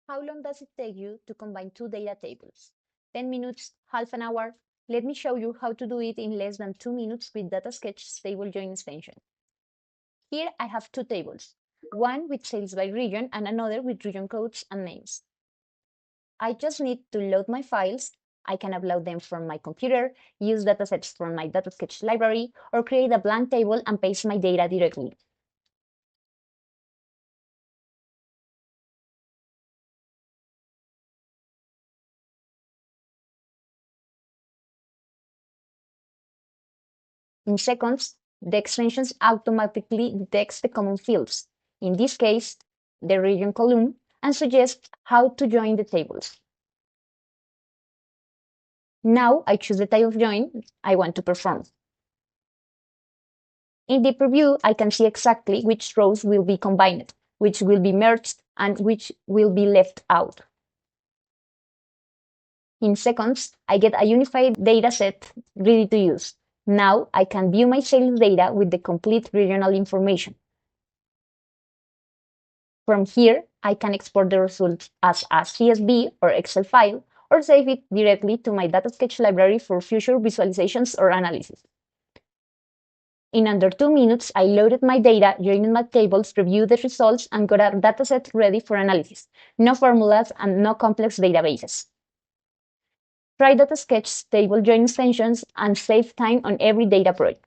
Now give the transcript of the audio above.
How long does it take you to combine two data tables? 10 minutes, half an hour? Let me show you how to do it in less than 2 minutes with DataSketch table join extension. Here I have two tables, one with sales by region and another with region codes and names. I just need to load my files. I can upload them from my computer, use datasets from my DataSketch library, or create a blank table and paste my data directly. In seconds, the extensions automatically detects the common fields, in this case, the region column, and suggests how to join the tables. Now I choose the type of join I want to perform. In the preview, I can see exactly which rows will be combined, which will be merged, and which will be left out. In seconds, I get a unified dataset ready to use. Now I can view my sales data with the complete regional information. From here, I can export the results as a CSV or Excel file, or save it directly to my DataSketch library for future visualizations or analysis. In under 2 minutes, I loaded my data, joined my tables, reviewed the results, and got a dataset ready for analysis. No formulas and no complex databases. Try DataSketch table join extensions and save time on every data project.